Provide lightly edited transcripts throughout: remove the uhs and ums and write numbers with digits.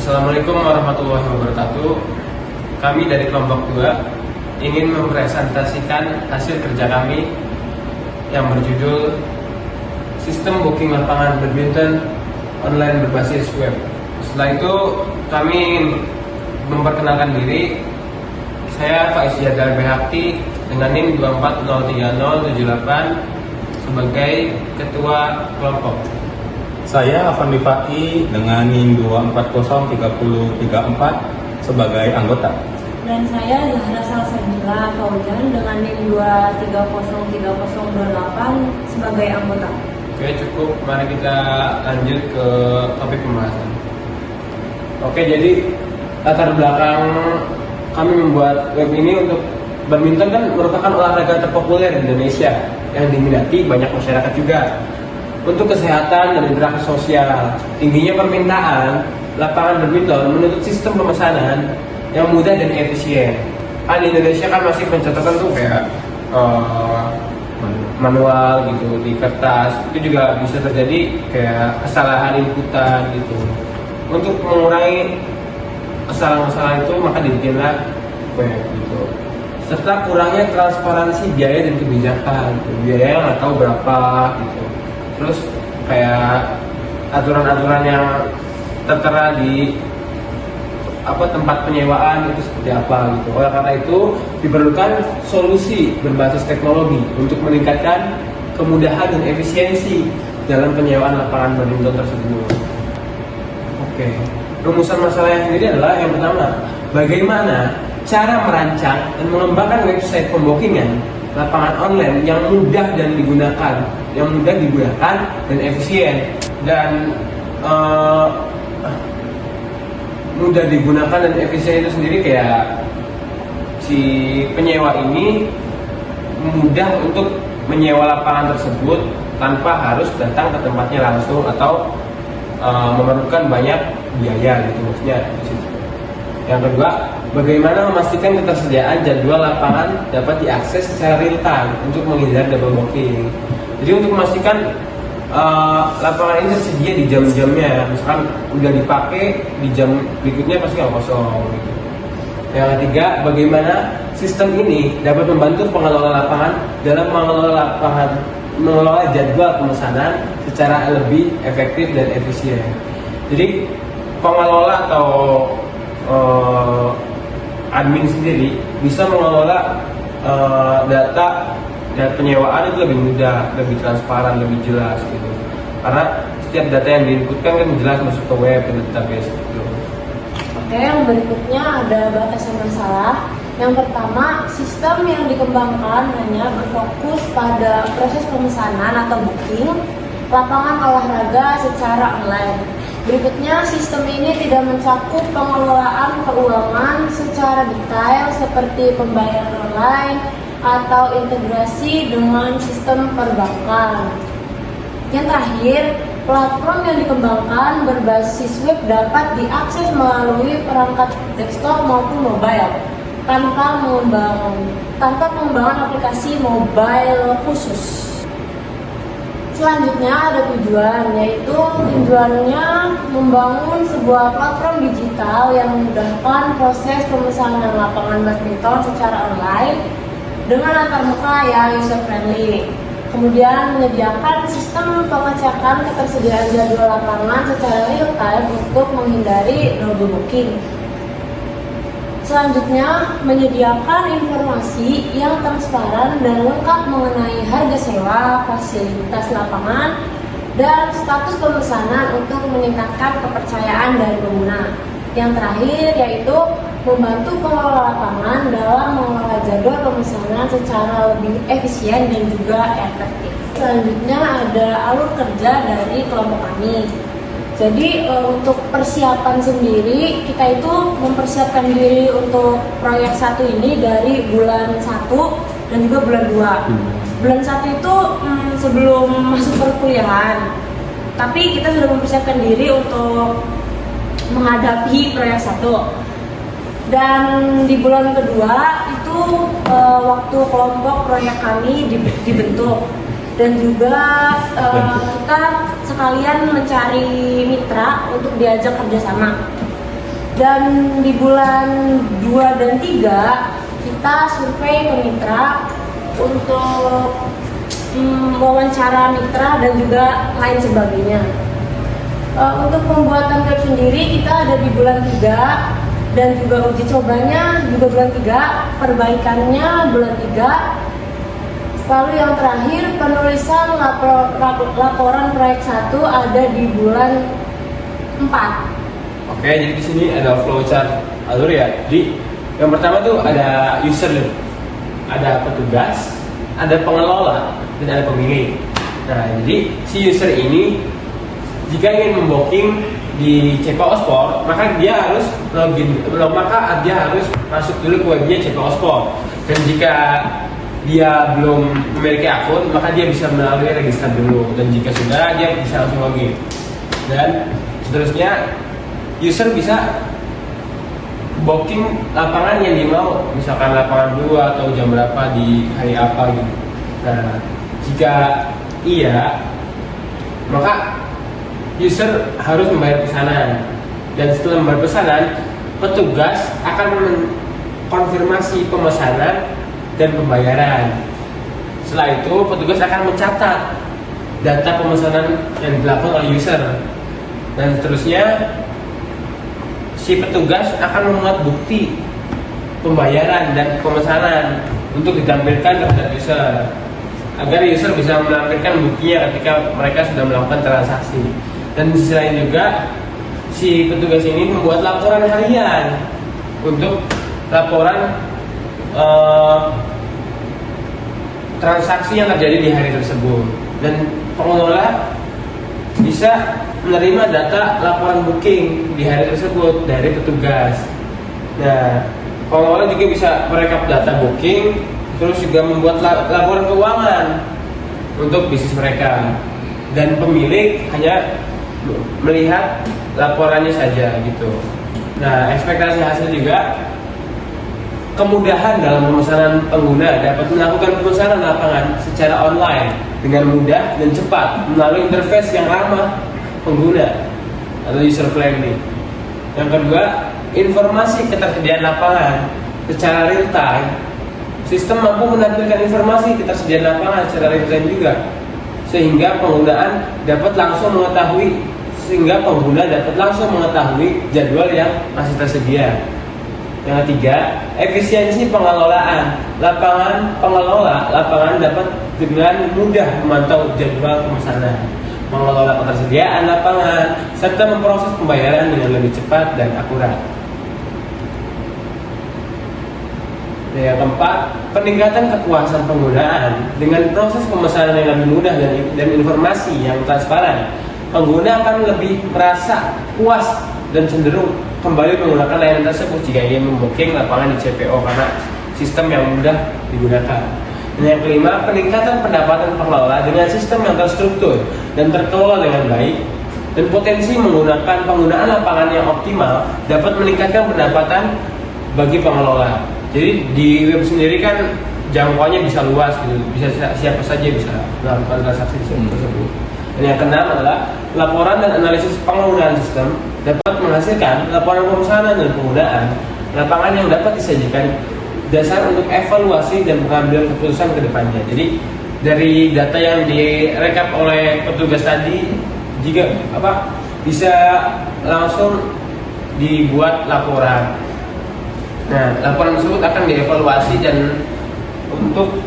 Assalamualaikum warahmatullahi wabarakatuh. Kami dari kelompok 2 ingin mempresentasikan hasil kerja kami yang berjudul Sistem Booking Lapangan Badminton Online Berbasis Web. Setelah itu kami memperkenalkan diri. Saya Faiz Jadal Behakti dengan NIM 24030078 sebagai ketua kelompok. Saya Afandi Fai dengan NIM 240334 sebagai anggota. Dan saya Zahra Salsabila Fauzan dengan NIM 23033028 sebagai anggota. Oke, cukup. Mari kita lanjut ke topik pembahasan. Oke, jadi latar belakang kami membuat web ini untuk badminton kan merupakan olahraga terpopuler di Indonesia yang diminati banyak masyarakat juga. Untuk kesehatan dan interaksi sosial, tingginya permintaan lapangan badminton menuntut sistem pemesanan yang mudah dan efisien. Kan di Indonesia kan masih pencatatan tuh kayak manual gitu di kertas, itu juga bisa terjadi kayak kesalahan inputan gitu. Untuk mengurangi kesalahan-kesalahan itu maka dibikinlah web gitu. Serta kurangnya transparansi biaya dan kebijakan, biaya nggak tahu berapa gitu. Terus kayak aturan-aturan yang tertera di tempat penyewaan itu seperti apa gitu. Oleh karena itu diperlukan solusi berbasis teknologi untuk meningkatkan kemudahan dan efisiensi dalam penyewaan lapangan badminton tersebut. Oke, rumusan masalahnya sendiri adalah yang pertama, bagaimana cara merancang dan mengembangkan website pembookingan lapangan online yang mudah dan digunakan, dan efisien dan mudah digunakan dan efisien itu sendiri kayak si penyewa ini mudah untuk menyewa lapangan tersebut tanpa harus datang ke tempatnya langsung atau memerlukan banyak biaya gitu maksudnya. Yang kedua, bagaimana memastikan ketersediaan jadwal lapangan dapat diakses secara real time untuk menghindari double booking. Jadi untuk memastikan lapangan ini tersedia di jam-jamnya, misalkan udah dipakai di jam berikutnya pasti nggak kosong gitu. Yang ketiga, bagaimana sistem ini dapat membantu pengelola lapangan dalam mengelola jadwal pemesanan secara lebih efektif dan efisien. Jadi pengelola atau admin sendiri bisa mengelola data dan penyewaan itu lebih mudah, lebih transparan, lebih jelas gitu. Karena setiap data yang diinputkan kan jelas masuk ke web, ke database gitu. Oke, yang berikutnya ada batasan masalah. Yang pertama, sistem yang dikembangkan hanya berfokus pada proses pemesanan atau booking lapangan olahraga secara online. Berikutnya, sistem ini tidak mencakup pengelolaan keuangan secara detail seperti pembayaran online atau integrasi dengan sistem perbankan. Yang terakhir, platform yang dikembangkan berbasis web dapat diakses melalui perangkat desktop maupun mobile tanpa pengembangan aplikasi mobile khusus. Selanjutnya ada tujuan, yaitu tujuannya membangun sebuah platform digital yang memudahkan proses pemesanan lapangan badminton secara online dengan antarmuka yang user friendly. Kemudian menyediakan sistem pengecekan ketersediaan jadwal lapangan secara real time untuk menghindari double booking. Selanjutnya, menyediakan informasi yang transparan dan lengkap mengenai harga sewa, fasilitas lapangan, dan status pemesanan untuk meningkatkan kepercayaan dari pengguna. Yang terakhir yaitu membantu pengelola lapangan dalam mengelola jadwal pemesanan secara lebih efisien dan juga efektif. Selanjutnya ada alur kerja dari kelompok kami. Jadi untuk persiapan sendiri, kita itu mempersiapkan diri untuk proyek 1 ini dari bulan 1 dan juga bulan 2. Bulan 1 itu sebelum masuk perkuliahan. Tapi kita sudah mempersiapkan diri untuk menghadapi proyek 1. Dan di bulan kedua itu waktu kelompok proyek kami dibentuk. Dan juga kita sekalian mencari mitra untuk diajak kerjasama. Dan di bulan 2 dan 3 kita survei ke mitra untuk wawancara mitra dan juga lain sebagainya. Untuk pembuatan web sendiri kita ada di bulan 3 dan juga uji cobanya juga bulan 3, perbaikannya bulan 3. Lalu yang terakhir penulisan laporan proyek 1 ada di bulan 4. Oke, jadi di sini ada flowchart alur ya. Jadi yang pertama tuh ada user, ada petugas, ada pengelola, dan ada pemilih. Nah, jadi si user ini jika ingin membooking di CPO Sport, maka dia harus masuk dulu ke webnya CPO Sport. Dan jika dia belum memiliki akun, maka dia bisa melalui register dulu. Dan jika sudah, dia bisa langsung login. Dan seterusnya user bisa booking lapangan yang dia mau, misalkan lapangan 2 atau jam berapa di hari apa gitu. Nah, jika iya, maka user harus membayar pesanan. Dan setelah membayar pesanan, petugas akan mengkonfirmasi pemesanan dan pembayaran. Setelah itu, petugas akan mencatat data pemesanan yang dilakukan oleh user. Dan seterusnya, si petugas akan memuat bukti pembayaran dan pemesanan untuk ditampilkan kepada user, agar user bisa menampilkan buktinya ketika mereka sudah melakukan transaksi. Dan di sisi lain juga si petugas ini membuat laporan harian untuk laporan transaksi yang terjadi di hari tersebut. Dan pengelola bisa menerima data laporan booking di hari tersebut dari petugas. Nah, pengelola juga bisa merekap data booking, terus juga membuat laporan keuangan untuk bisnis mereka. Dan pemilik hanya melihat laporannya saja gitu. Nah, ekspektasi hasil juga kemudahan dalam pemesanan pengguna dapat melakukan pemesanan lapangan secara online dengan mudah dan cepat melalui interface yang ramah pengguna atau user friendly. Yang kedua, informasi ketersediaan lapangan secara real time. Sistem mampu menampilkan informasi ketersediaan lapangan secara real time juga, sehingga pengguna dapat langsung mengetahui jadwal yang masih tersedia. Yang ketiga, efisiensi pengelolaan pengelola lapangan dapat dengan mudah memantau jadwal pemesanan, mengelola ketersediaan lapangan, serta memproses pembayaran dengan lebih cepat dan akurat. Dan yang keempat, peningkatan kepuasan penggunaan dengan proses pemesanan yang lebih mudah dan informasi yang transparan. Pengguna akan lebih merasa puas dan cenderung kembali menggunakan layanan tersebut jika ingin membooking lapangan di CPO karena sistem yang mudah digunakan. Dan yang kelima, peningkatan pendapatan pengelola dengan sistem yang terstruktur dan terkelola dengan baik, dan potensi menggunakan penggunaan lapangan yang optimal dapat meningkatkan pendapatan bagi pengelola. Jadi di web sendiri kan jangkauannya bisa luas gitu, bisa siapa saja bisa melakukan transaksi tersebut. Dan yang keenam adalah laporan dan analisis penggunaan sistem dapat menghasilkan laporan pemesanan dan penggunaan lapangan yang dapat disajikan dasar untuk evaluasi dan mengambil keputusan ke depannya. Jadi dari data yang direkap oleh petugas tadi juga bisa langsung dibuat laporan. Nah, laporan tersebut akan dievaluasi dan untuk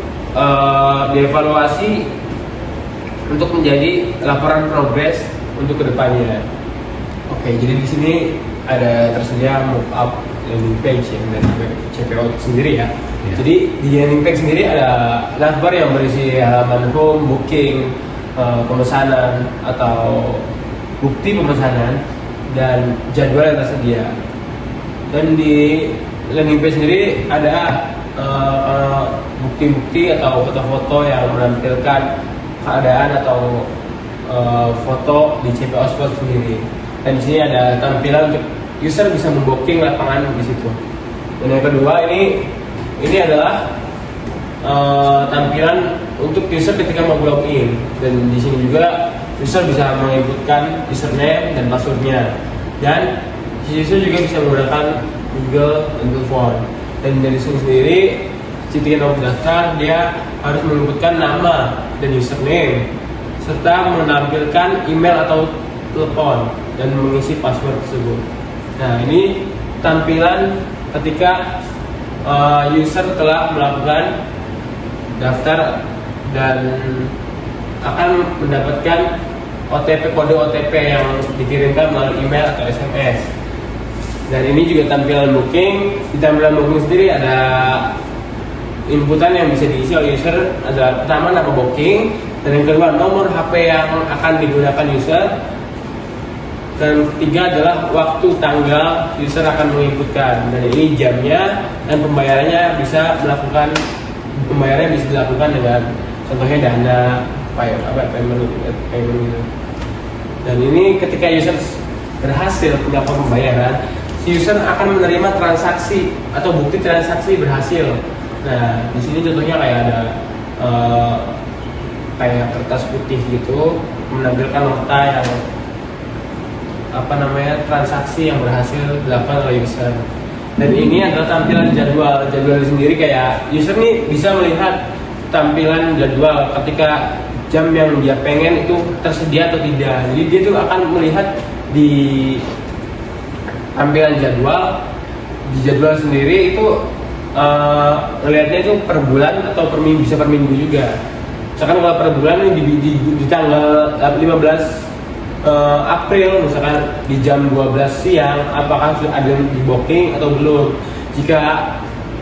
dievaluasi untuk menjadi laporan progres untuk kedepannya. Oke, jadi di sini ada tersedia mockup landing page yang dari CPO sendiri ya. Jadi di landing page sendiri ada navbar yang berisi halaman home, booking, pemesanan atau bukti pemesanan dan jadwal yang tersedia. Dan di landing page sendiri ada bukti-bukti atau foto-foto yang menampilkan keadaan atau foto di CPO Sport sendiri. Dan di sini ada tampilan untuk user bisa membooking lapangan di situ. Dan yang kedua ini adalah tampilan untuk user ketika mau login. Dan di sini juga user bisa menginputkan username dan passwordnya. Dan User juga bisa menggunakan Google untuk phone. Dan dari sendiri ciri nomor daftar dia harus menginputkan nama dan username serta menampilkan email atau telepon dan mengisi password tersebut. Nah, ini tampilan ketika user telah melakukan daftar dan akan mendapatkan kode OTP yang dikirimkan melalui email atau SMS. Dan ini juga tampilan booking. Di tampilan booking sendiri ada inputan yang bisa diisi oleh user. Ada pertama nama booking, dan yang kedua nomor HP yang akan digunakan user, dan ketiga adalah waktu tanggal user akan menginputkan. Dan ini jamnya, dan pembayarannya bisa dilakukan dengan contohnya Dana, payment gitu. Dan ini ketika user berhasil melakukan pembayaran, si user akan menerima transaksi atau bukti transaksi berhasil. Nah, di sini contohnya kayak ada kayak kertas putih gitu menampilkan nota yang transaksi yang berhasil dilakukan oleh user. Dan ini adalah tampilan jadwal sendiri, kayak user nih bisa melihat tampilan jadwal ketika jam yang dia pengen itu tersedia atau tidak. Jadi dia tuh akan melihat di tampilan jadwal. Di jadwal sendiri itu melihatnya itu per bulan atau per minggu, bisa per minggu juga. Misalkan kalau per bulan di tanggal 15 April misalkan di jam 12 siang, apakah sudah ada di booking atau belum. Jika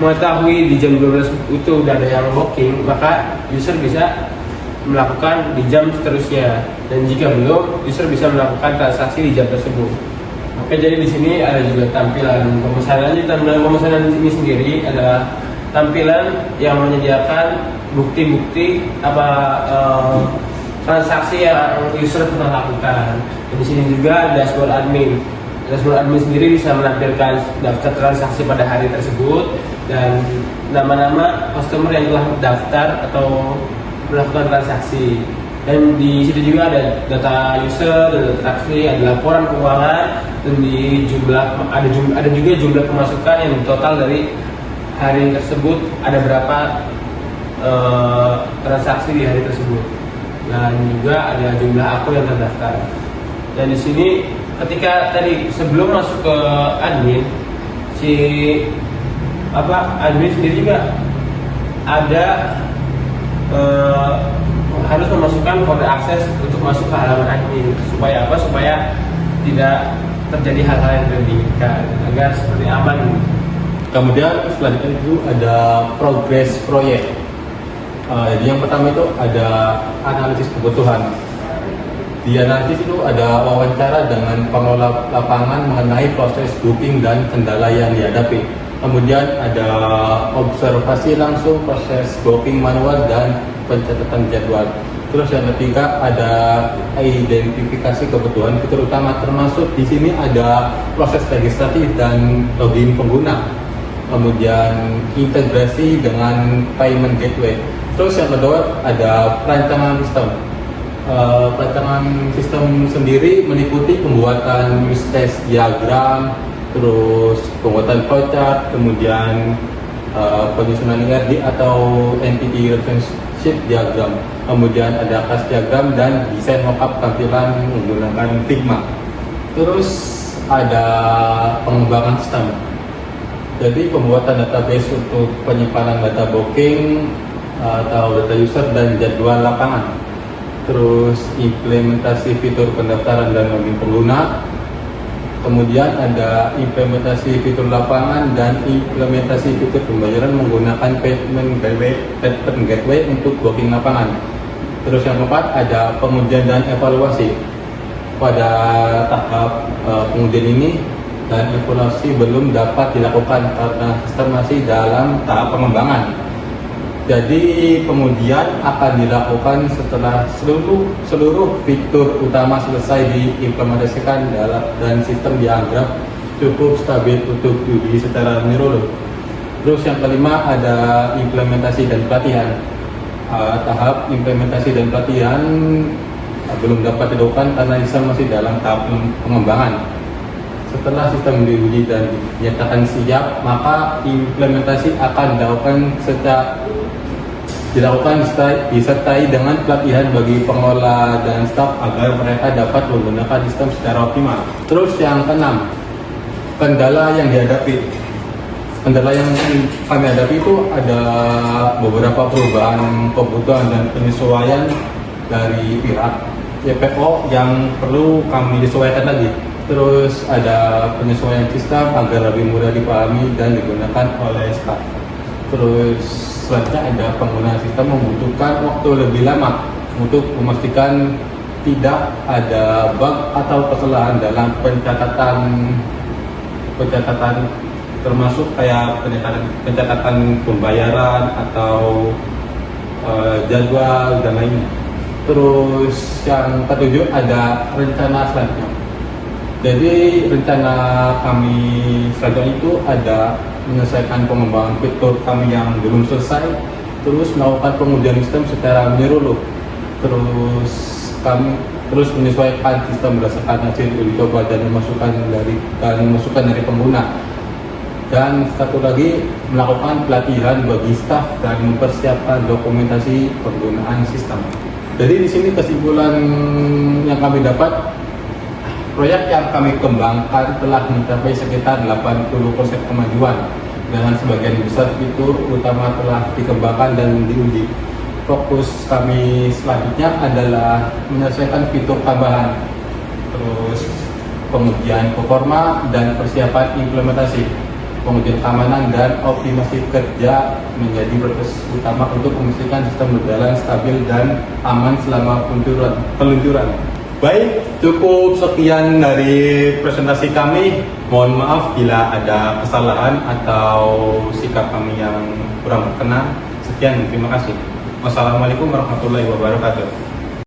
mengetahui di jam 12 itu udah ada yang booking, maka user bisa melakukan di jam seterusnya, dan jika belum, user bisa melakukan transaksi di jam tersebut. Oke, jadi di sini ada juga tampilan pemesanan. Di tampilan pemesanan ini sendiri adalah tampilan yang menyediakan bukti-bukti transaksi yang user pernah lakukan. Dan di sini juga dashboard admin. Dashboard admin sendiri bisa menampilkan daftar transaksi pada hari tersebut dan nama-nama customer yang telah daftar atau melakukan transaksi. Dan di situ juga ada data user, data transaksi, ada laporan keuangan, dan di ada juga jumlah pemasukan yang total dari hari tersebut, ada berapa transaksi di hari tersebut. Dan juga ada jumlah akun yang terdaftar. Dan di sini ketika tadi sebelum masuk ke admin, admin sendiri juga ada harus memasukkan kode akses untuk masuk ke halaman admin. Supaya apa? Supaya tidak terjadi hal-hal yang tidak diinginkan, agar seperti aman. Kemudian selanjutnya itu ada progress proyek. Jadi yang pertama itu ada analisis kebutuhan. Di analisis itu ada wawancara dengan pengelola lapangan mengenai proses booking dan kendala yang dihadapi. Kemudian ada observasi langsung proses booking manual dan pencatatan jadwal. Terus yang ketiga ada identifikasi kebutuhan fitur utama, termasuk di sini ada proses registrasi dan login pengguna. Kemudian integrasi dengan payment gateway. Terus yang kedua ada perancangan sistem. Perancangan sistem sendiri meliputi pembuatan use case diagram, terus pembuatan flowchart, kemudian penyusunan IRD atau entity relationship diagram, kemudian ada class diagram dan desain mockup tampilan menggunakan Figma. Terus ada pengembangan sistem. Jadi pembuatan database untuk penyimpanan data booking atau data user dan jadwal lapangan. Terus implementasi fitur pendaftaran dan login pengguna. Kemudian ada implementasi fitur lapangan dan implementasi fitur pembayaran menggunakan payment gateway untuk booking lapangan. Terus yang keempat ada pengujian dan evaluasi. Pada tahap pengujian ini dan evaluasi belum dapat dilakukan karena sistem masih dalam tahap pengembangan. Jadi pengujian akan dilakukan setelah seluruh fitur utama selesai diimplementasikan dan sistem dianggap cukup stabil untuk diuji secara menyeluruh. Terus yang kelima ada implementasi dan pelatihan. Tahap implementasi dan pelatihan belum dapat dilakukan karena sistem masih dalam tahap pengembangan. Setelah sistem diuji dan dinyatakan siap, maka implementasi akan disertai dengan pelatihan bagi pengelola dan staf agar mereka dapat menggunakan sistem secara optimal. Terus yang keenam, kendala yang dihadapi. Kendala yang kami hadapi itu ada beberapa perubahan kebutuhan dan penyesuaian dari pihak YPO yang perlu kami sesuaikan lagi. Terus ada penyesuaian sistem agar lebih mudah dipahami dan digunakan oleh staf. Terus selanjutnya ada penggunaan sistem membutuhkan waktu lebih lama untuk memastikan tidak ada bug atau kesalahan dalam pencatatan termasuk kayak pencatatan pembayaran atau jadwal dan lainnya. Terus yang ketujuh ada rencana selanjutnya. Jadi rencana kami selanjutnya itu ada menyelesaikan pengembangan fitur kami yang belum selesai, terus melakukan pengujian sistem secara menyeluruh, terus menyesuaikan sistem berdasarkan hasil uji coba dan masukan dari pengguna. Dan satu lagi, melakukan pelatihan bagi staf dan mempersiapkan dokumentasi penggunaan sistem. Jadi di sini kesimpulan yang kami dapat, proyek yang kami kembangkan telah mencapai sekitar 80% kemajuan, dengan sebagian besar fitur utama telah dikembangkan dan diuji. Fokus kami selanjutnya adalah menyelesaikan fitur tambahan, terus pengujian performa dan persiapan implementasi, pengujian keamanan dan optimasi kerja menjadi proses utama untuk memastikan sistem berjalan stabil dan aman selama peluncuran. Baik, cukup sekian dari presentasi kami. Mohon maaf bila ada kesalahan atau sikap kami yang kurang berkenan. Sekian, terima kasih. Wassalamualaikum warahmatullahi wabarakatuh.